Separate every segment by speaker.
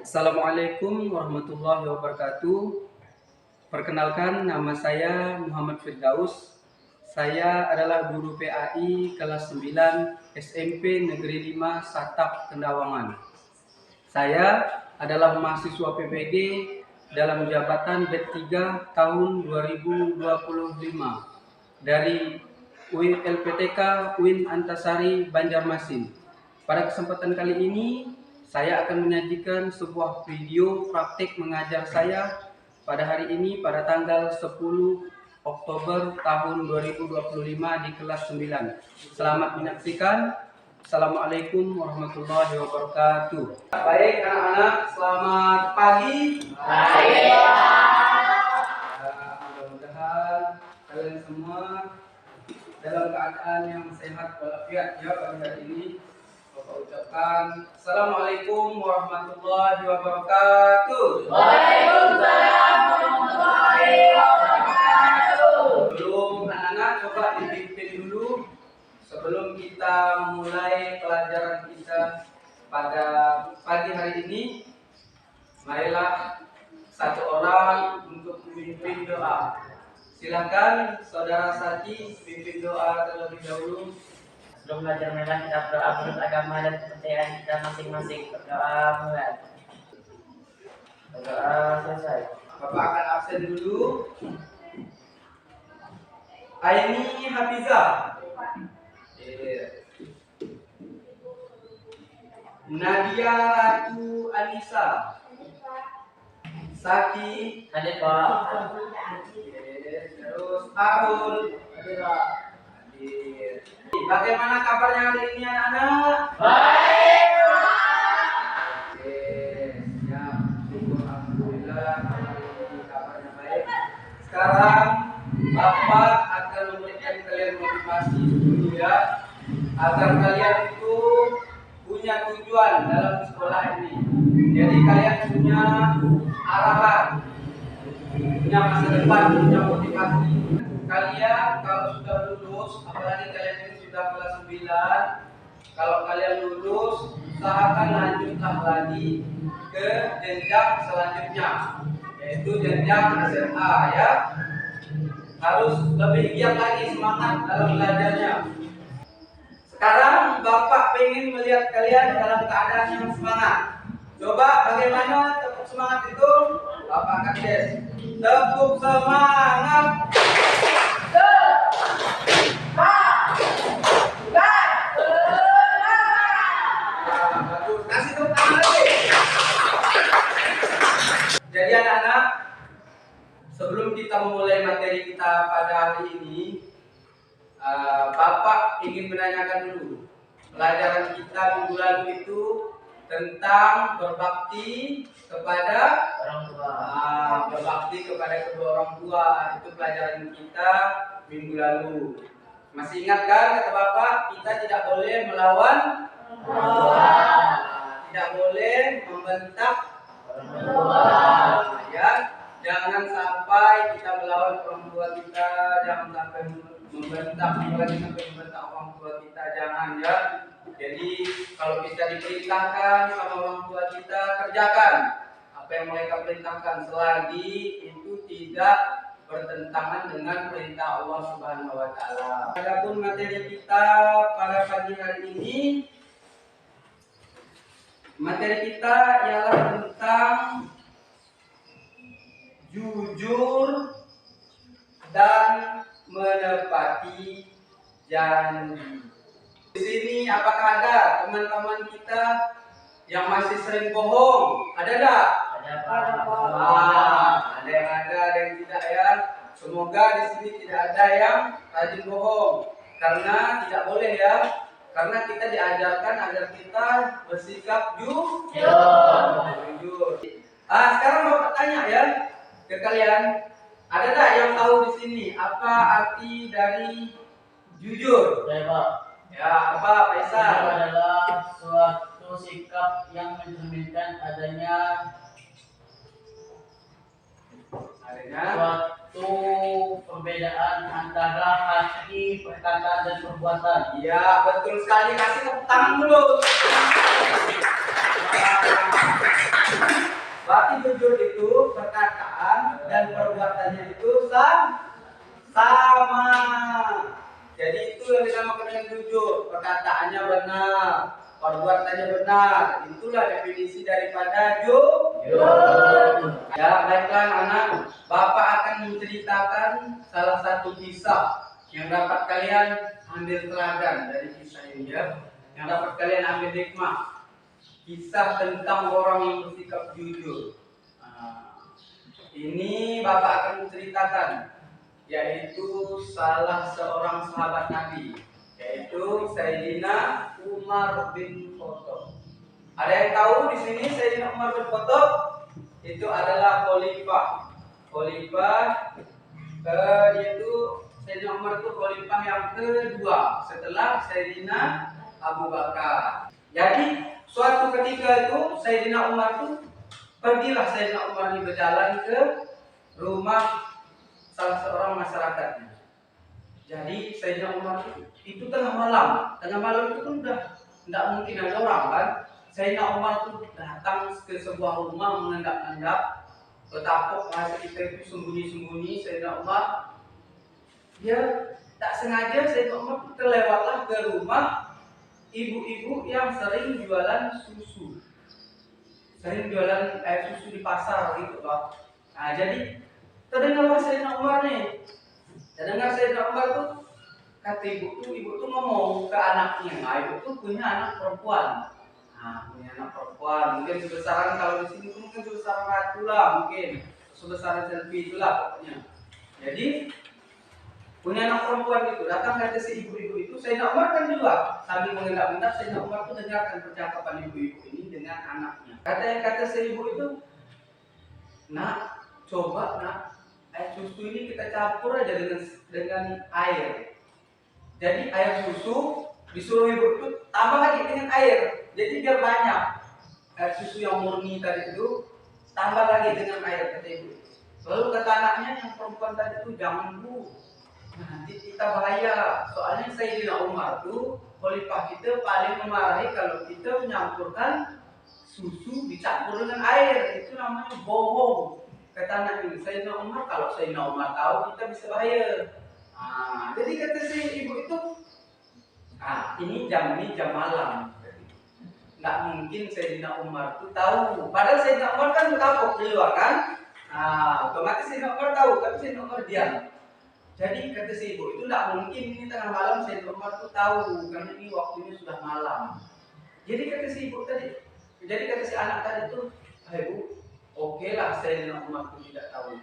Speaker 1: Assalamualaikum warahmatullahi wabarakatuh. Perkenalkan, nama saya Muhammad Firdaus. Saya adalah guru PAI kelas 9 SMP Negeri 5 Satap Kendawangan. Saya adalah mahasiswa PPG dalam jabatan B3 tahun 2025 dari UIN LPTK UIN Antasari Banjarmasin. Pada kesempatan kali ini saya akan menyajikan sebuah video praktik mengajar saya pada hari ini pada tanggal 10 Oktober tahun 2025 di kelas 9. Selamat menyaksikan. Assalamualaikum warahmatullahi wabarakatuh. Baik anak-anak, selamat pagi.
Speaker 2: Baik.
Speaker 1: Mudah-mudahan kalian semua dalam keadaan yang sehat walafiat ya pada hari ini. Bapak ucapkan Assalamualaikum warahmatullahi wabarakatuh.
Speaker 2: Waalaikumsalam warahmatullahi wabarakatuh.
Speaker 1: Sebelum anak-anak coba dipimpin dulu sebelum kita memulai pelajaran kita pada pagi hari ini. Marilah satu orang untuk memimpin doa. Silakan saudara Sati pimpin doa terlebih dahulu.
Speaker 2: Sebelum belajar marilah kita berdoa menurut agama dan kepercayaan kita masing-masing. Berdoa mulai. Berdoa selesai.
Speaker 1: Bapak akan absen dulu. Aini Hafizah. Nadia Ratu Anissa. Saki.
Speaker 2: Hadir Pak.
Speaker 1: Terus Arul.
Speaker 2: Hadir Pak.
Speaker 1: Bagaimana kabarnya hari ini anak-anak?
Speaker 2: Baik.
Speaker 1: Ya, alhamdulillah kabarnya baik. Sekarang Bapak akan memberikan kalian motivasi dulu ya, agar kalian itu punya tujuan dalam sekolah ini. Jadi kalian punya arahan, punya masa depan, punya motivasi. Kalian kalau sudah lulus, apalagi kalian ini sudah kelas 9, kalau kalian lulus, usahakan lanjutlah lagi ke jenjang selanjutnya, yaitu jenjang SMA ya. Harus lebih giat lagi semangat dalam belajarnya. Sekarang Bapak pengen melihat kalian dalam keadaan yang semangat. Coba bagaimana tepuk semangat itu? Bapak akan tes. Tepuk semangat. Kasih tepuk tangan lagi. Jadi anak-anak, sebelum kita memulai materi kita pada hari ini, Bapak ingin menanyakan dulu. Pelajaran kita minggu lalu itu tentang berbakti kepada
Speaker 2: Orang tua.
Speaker 1: Berbakti kepada kedua orang tua. Itu pelajaran kita minggu lalu. Masih ingat kan kata Bapak, kita tidak boleh melawan
Speaker 2: Orang tua.
Speaker 1: tidak boleh membentak
Speaker 2: Orang tua.
Speaker 1: ya. Jangan sampai kita melawan orang tua kita, jangan sampai membentak, apalagi sampai membentak orang tua kita, jangan ya. Jadi kalau kita diperintahkan sama orang tua kita, kerjakan apa yang mereka perintahkan selagi itu tidak bertentangan dengan perintah Allah Subhanahu wa taala. Adapun materi kita pada pagi hari ini, materi kita ialah tentang jujur dan menepati janji. Di sini apakah ada teman-teman kita yang masih sering bohong? Ada enggak?
Speaker 2: Ada Pak.
Speaker 1: Ada yang ada, ada yang tidak ya. Semoga di sini tidak ada yang rajin bohong, karena tidak boleh ya. Karena kita diajarkan agar kita bersikap jujur. Sekarang Bapak tanya ya ke kalian, ada enggak yang tahu di sini apa arti dari jujur?
Speaker 2: Ya Pak.
Speaker 1: Ya, apa Faisal?
Speaker 2: Itu adalah suatu sikap yang mencerminkan adanya suatu perbedaan antara hati, perkataan dan perbuatan.
Speaker 1: Iya, betul sekali. Kasih tepuk tangan dulu. jujur itu perkataan dan perbuatannya itu sama. Jadi itu yang dinamakan dengan jujur. Perkataannya benar, perbuatannya benar. Itulah definisi daripada jujur. Ya, baiklah anak. Bapak akan menceritakan salah satu kisah yang dapat kalian ambil teladan dari kisah ini ya. Yang dapat kalian ambil hikmah. Kisah tentang orang yang bersikap jujur. Ini Bapak akan menceritakan, yaitu salah seorang sahabat Nabi, yaitu Sayyidina Umar bin Khattab. Ada yang tahu di sini Sayyidina Umar bin Khattab itu adalah khalifah. Yaitu Sayyidina Umar itu khalifah yang kedua setelah Sayyidina Abu Bakar. Jadi suatu ketika itu Sayyidina Umar itu pergilah Sayyidina Umar ini berjalan ke rumah salah seorang masyarakatnya. Jadi Sayyidina Umar itu tengah malam itu kan udah tidak mungkin ada orang kan. Sayyidina Umar itu datang ke sebuah rumah mengendap-endap, betapa bahasa kita itu sembunyi-sembunyi. Sayyidina Umar dia tak sengaja Sayyidina Umar itu terlewatlah ke rumah ibu-ibu yang sering jualan susu, sering jualan air susu di pasar gitu loh. Nah jadi terdengarlah Sayyidina Umar nih, terdengar Sayyidina Umar tuh kata ibu tuh ngomong ke anaknya. Nah ibu tuh punya anak perempuan. Punya anak perempuan mungkin sebesaran, kalau di sini mungkin sebesaran ratu lah, mungkin sebesaran selfie itulah pokoknya. Jadi punya anak perempuan itu, datang kata si ibu-ibu itu. Sayyidina Umar kan juga sambil mengendap-endap, Sayyidina Umar itu dengarkan percakapan ibu-ibu ini dengan anaknya. Kata si ibu itu, nak, coba nak, air susu ini kita campur aja dengan air. Jadi air susu disuruh ibu itu tambah lagi dengan air. Jadi biar banyak air susu yang murni tadi itu, tambah lagi dengan air, kata ibu. Lalu kata anaknya yang perempuan tadi itu, jangan bu, nanti kita bahaya. Soalnya Sayyidina Umar tuh khalifah kita paling memarahi kalau kita menyampurkan susu dicampur dengan air. Itu namanya bohong. Kata anak ini, Sayyidina Umar, kalau Sayyidina Umar tahu kita bisa bahaya. Jadi kata si ibu itu, ini jam malam. Nggak mungkin Sayyidina Umar itu tahu. Padahal Sayyidina Umar kan kapok di luar kan. Otomatis Sayyidina Umar tahu, tapi Sayyidina Umar diam. Jadi kata si ibu itu, tidak mungkin ini tengah malam Sayyidina Umar itu tahu, karena ini waktunya sudah malam. Jadi kata si ibu tadi, jadi kata si anak tadi itu, ibu, oke lah Sayyidina Umar itu tidak tahu,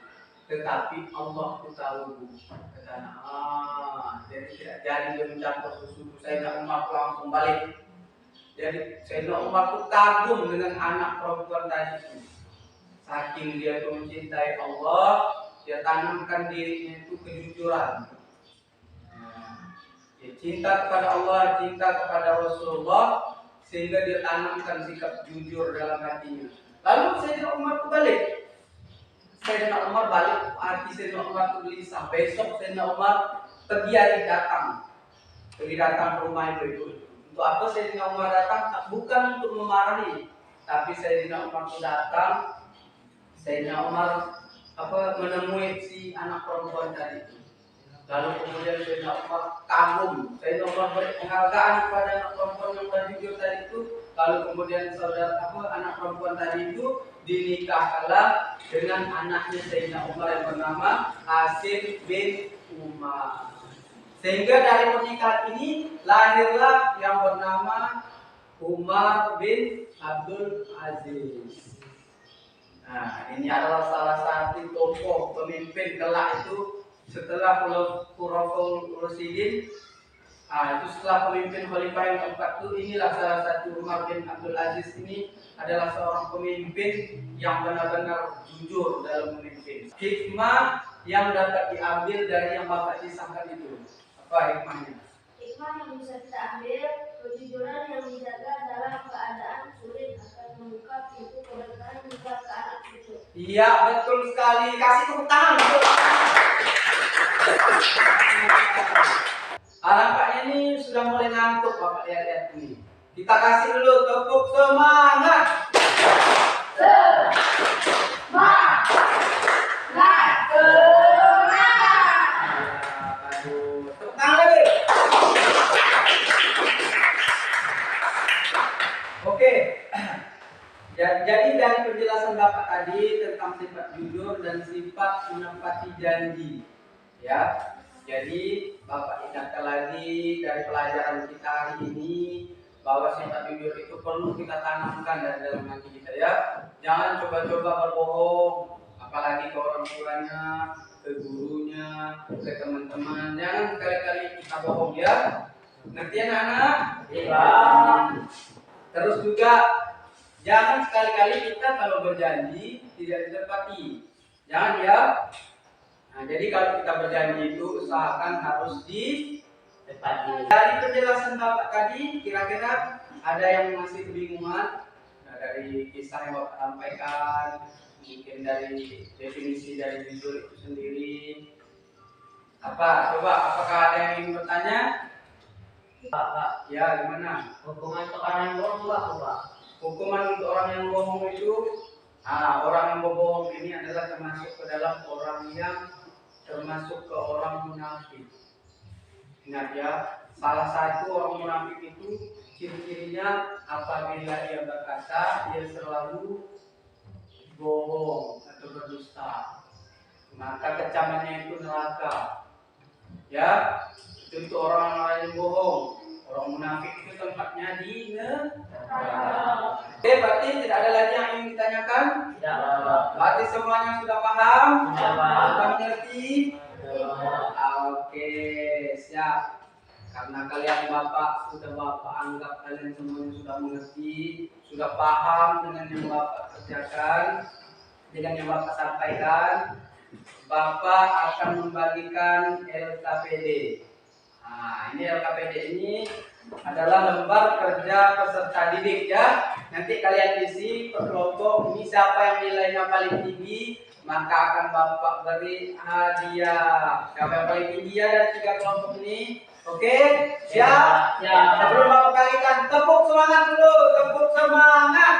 Speaker 1: tetapi Allah itu tahu bu. Kata anak, jadi tidak jadi dia mencampur susu. Sayyidina Umar langsung balik. Jadi Sayyidina Umar itu kagum dengan anak perempuan tadi itu. Saking dia itu mencintai Allah, dia tanamkan dirinya itu kejujuran. Dia cinta kepada Allah, cinta kepada Rasulullah, sehingga dia tanamkan sikap jujur dalam hatinya. Lalu Sayyidina Umar itu balik. Sayyidina Umar balik, hati Sayyidina Umar itu gelisah. Besok Sayyidina Umar pergi datang ke rumah itu. Untuk apa Sayyidina Umar datang? Bukan untuk memarahi, tapi Sayyidina Umar itu datang. Sayyidina Umar menemui si anak perempuan tadi itu. Lalu kemudian Sayyidina Umar kagum. Sayyidina Umar beri penghargaan kepada anak perempuan yang jujur tadi itu. Lalu kemudian anak perempuan tadi itu dinikahkanlah dengan anaknya Sayyidina Umar yang bernama Asim bin Umar. Sehingga dari pernikahan ini lahirlah yang bernama Umar bin Abdul Aziz. Ini adalah salah satu tokoh pemimpin kelak itu setelah Khulafaur Rasyidin. Itu setelah pemimpin khalifah yang keempat itu, inilah salah satu Umar bin Abdul Aziz ini adalah seorang pemimpin yang benar-benar jujur dalam memimpin. Hikmah yang dapat diambil dari yang Bapak kisahkan itu, apa hikmahnya?
Speaker 3: Hikmah yang bisa kita ambil, kejujuran yang dijaga dalam keadaan sulit akan membuka pintu keberkahan juga ke anak cucu.
Speaker 1: Iya, betul sekali. Kasih tepuk tangan. Nampaknya ini sudah mulai ngantuk Bapak lihat ini. Kita kasih dulu tepuk semangat. Jadi dari penjelasan Bapak tadi tentang sifat jujur dan sifat menepati janji, ya. Jadi Bapak ingatkan lagi dari pelajaran kita hari ini bahwa sifat jujur itu perlu kita tanamkan dari dalam hati kita, ya. Jangan coba-coba berbohong, apalagi ke orang tuanya, ke gurunya, ke teman-teman. Jangan sekali-kali kita bohong, ya. Ngerti anak-anak?
Speaker 2: Iya.
Speaker 1: Terus juga jangan sekali-kali kita kalau berjanji tidak ditepati. Jangan, ya. Nah, jadi kalau kita berjanji itu usahakan harus ditepati. Dari penjelasan Bapak tadi, kira-kira ada yang masih kebingungan? Nah, dari kisah yang Bapak sampaikan, mungkin dari definisi dari jujur itu sendiri. Apa? Coba, apakah ada yang ingin bertanya?
Speaker 2: Pak,
Speaker 1: Ya, gimana?
Speaker 2: hukuman untuk orang yang bohong Pak.
Speaker 1: Hukuman untuk orang yang bohong itu, orang yang berbohong ini adalah termasuk ke dalam orang yang termasuk ke orang munafik. Ingat, ya, salah satu orang munafik itu ciri-cirinya apabila ia berkata, ia selalu bohong atau berdusta. Maka kecamannya itu neraka. Ya, itu orang yang bohong. Orang munafik itu tempatnya di neraka. Oke, berarti tidak ada lagi yang ingin ditanyakan?
Speaker 2: Tidak, Pak.
Speaker 1: Berarti semuanya sudah paham?
Speaker 2: Sudah paham.
Speaker 1: Sudah mengerti?
Speaker 2: Sudah.
Speaker 1: Oke, siap. Karena kalian Bapak anggap kalian semuanya sudah mengerti, sudah paham dengan yang Bapak kerjakan, dengan yang Bapak sampaikan. Bapak akan membagikan LKPD. Nah, ini LKPD ini adalah lembar kerja peserta didik, ya. Nanti kalian isi per kelompok. Ini siapa yang nilainya paling tinggi, maka akan Bapak beri hadiah. Siapa yang paling tinggi ya dari 3 kelompok ini? Oke, siap?
Speaker 2: Siap.
Speaker 1: Sebelum Bapak bagikan, tepuk semangat dulu, tepuk semangat.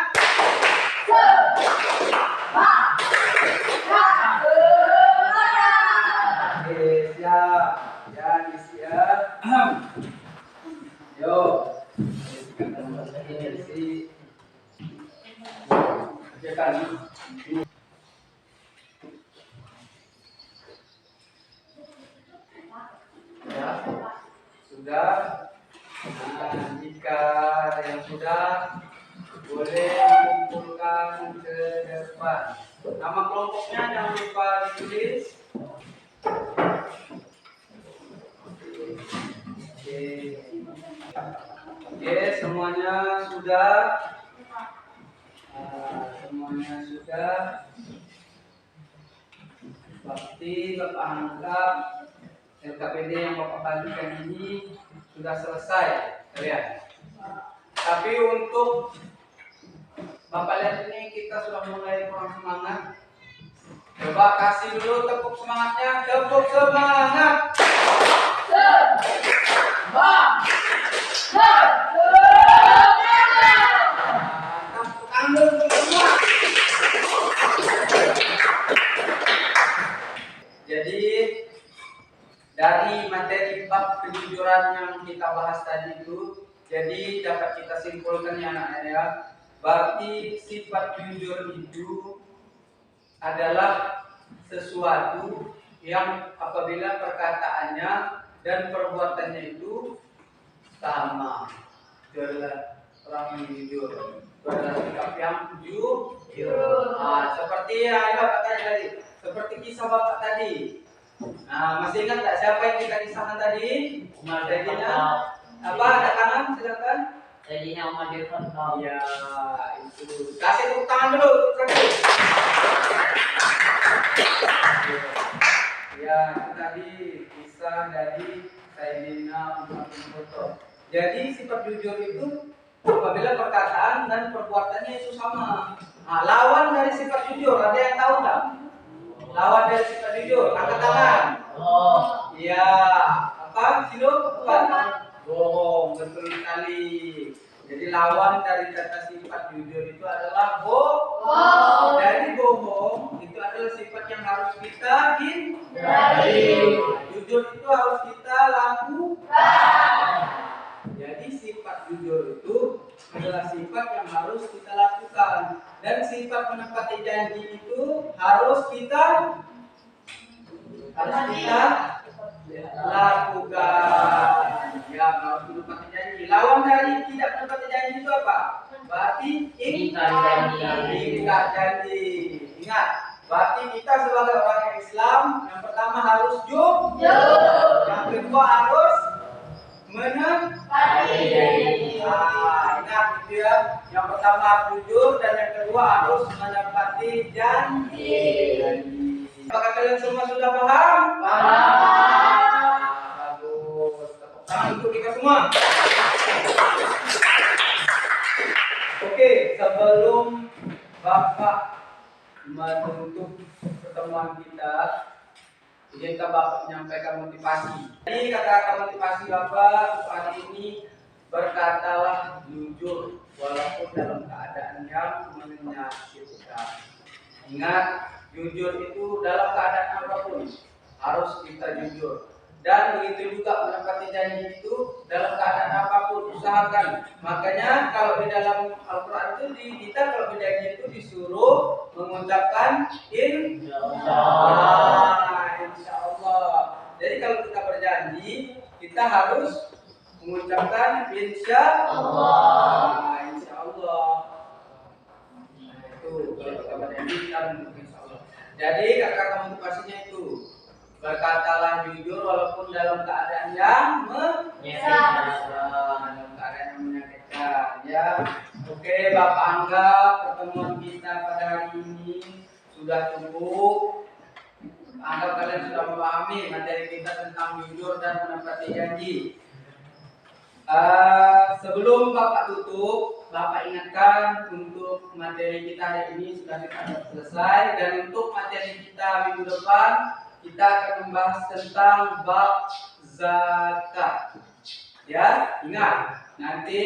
Speaker 1: Oke, siap. Ya, isi, ya. Yo, isi. Kerjakan. Ya, sudah. Nah, jika yang sudah, boleh mengumpulkan ke depan. Nama kelompoknya jangan lupa ditulis. Oke, semuanya sudah. Semuanya sudah. Bakti Bapak anggap LKPD yang Bapak bagikan ini sudah selesai, kalian. Tapi untuk Bapak lihat ini kita sudah mulai kurang semangat. Coba kasih dulu tepuk semangatnya, tepuk semangat. Tepuk tangan dulu semua. Jadi dari materi bab kejujuran yang kita bahas tadi itu, jadi dapat kita simpulkan ya anak-anak, ya. Berarti sifat jujur itu adalah sesuatu yang apabila perkataannya dan perbuatannya itu sama. Itu adalah orang yang jujur. Itu adalah sikap yang jujur. Seperti yang Bapak tadi tadi. Seperti kisah Bapak tadi. Nah, masih ingat tak siapa yang kita kisahkan tadi?
Speaker 2: Umar
Speaker 1: Jadinya apa? Ada tangan, silakan.
Speaker 2: Jadinya Umar bin Khattab.
Speaker 1: Iya, itu. Kasih tepuk tangan dulu. Ya, itu tadi kisah dari Sayyidina Umar bin Khattab. Jadi sifat jujur itu apabila perkataan dan perbuatannya itu sama. Nah, lawan dari sifat jujur ada yang tahu nggak? Lawan dari sifat jujur, angkat tangan. Iya, apa? Silo? Bukan. Bohong, betul sekali. Jadi lawan dari kata sifat jujur itu adalah bohong. Dari bohong itu adalah sifat yang harus kita hindari. Jujur itu harus kita lakukan. Jadi sifat jujur itu adalah sifat yang harus kita lakukan. dan sifat menepati janji itu harus kita lakukan. Ya, harus menepati janji. Lawan dari tidak menepati janji itu apa? Berarti ingkar janji. Ingat, berarti kita sebagai orang Islam yang pertama harus jujur, yang kedua harus menepati janji. Ingat gitu ya. Yang pertama harus jujur dan yang kedua harus menepati janji. Apakah kalian semua sudah paham? Bagus. Tepuk tangan untuk kita semua. Oke, sebelum Bapak menutup pertemuan kita, izinkan Bapak menyampaikan motivasi. Jadi kata-kata motivasi Bapak hari ini, berkatalah jujur walaupun dalam keadaan yang menyakitkan. Ingat, jujur itu dalam keadaan apapun harus kita jujur. Dan begitu juga menepati janji itu dalam keadaan apapun usahakan. Makanya kalau di dalam Al-Quran itu kita kalau berjanji itu disuruh mengucapkan insyaallah. Jadi kalau kita berjanji kita harus mengucapkan insyaallah. Insyaallah. Itu kalau kita berjanji kita insyaallah. Jadi kata-kata motivasinya itu, berkatalah jujur walaupun dalam keadaan yang menyakitkan. Ya, oke, Bapak anggap pertemuan kita pada hari ini sudah cukup. Anggap kalian sudah memahami materi kita tentang jujur dan menepati janji. Sebelum Bapak tutup, Bapak ingatkan untuk materi kita hari ini sudah kita selesai, dan untuk materi kita minggu depan kita akan membahas tentang bab zakat. Ya, ingat, nanti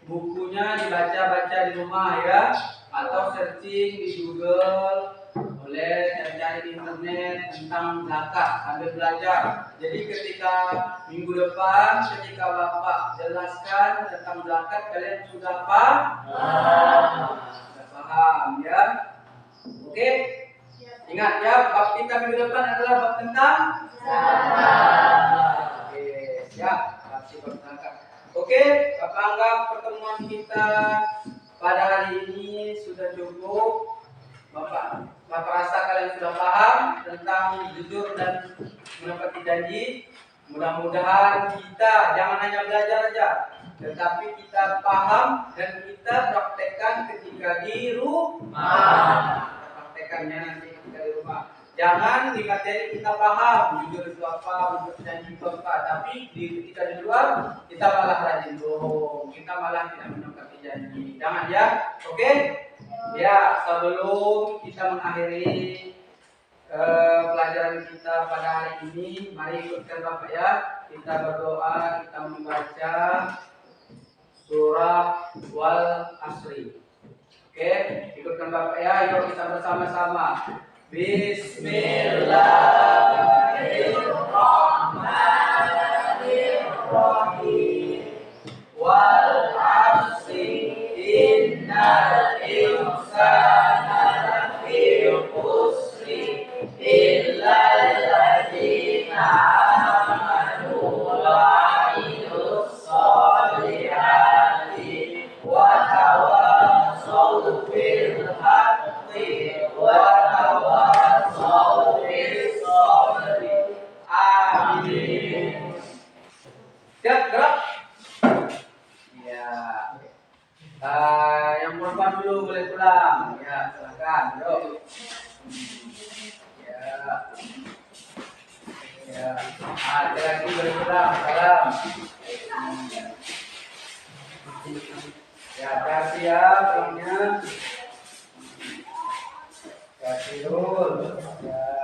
Speaker 1: bukunya dibaca-baca di rumah ya, atau searching di Google, boleh cari di internet tentang zakat sambil belajar. Jadi ketika minggu depan ketika Bapak jelaskan tentang zakat, kalian sudah paham ya. Oke? Ingat ya, bab kita minggu depan adalah bab tentang zakat. Oke, siap. Oke, Bapak anggap pertemuan kita pada hari ini sudah cukup. Bapak rasa kalian sudah paham tentang jujur dan menepati janji. Mudah-mudahan kita jangan hanya belajar saja, tetapi kita paham dan kita praktekkan ketika di rumah. Praktekannya nanti ketika di rumah. Jangan di materi kita paham jujur itu apa, menepati janji itu apa, tapi ketika di luar kita malah rajin bohong, kita malah tidak menepati janji. Jangan ya, oke? Ya, sebelum kita mengakhiri pelajaran kita pada hari ini, mari ikutkan Bapak ya. Kita berdoa, kita membaca surah Wal Asri. Oke, ikutkan Bapak ya. Yuk kita bersama-sama. Bismillahirrahmanirrahim. Wal Asri innal insana lafi khusri illa alladziina amanu wa amilus solihati wa tawassaw bil haqqi wa tawassaw bis sabri. Amin. Siap, gerak. Ya. Yang perempuan dulu boleh pulang. Ya, silakan. Yuk. Ya. Ya. Ada lagi boleh pulang. Salam. Ya, kasih ya pulangnya. Kasih dulu. Ya.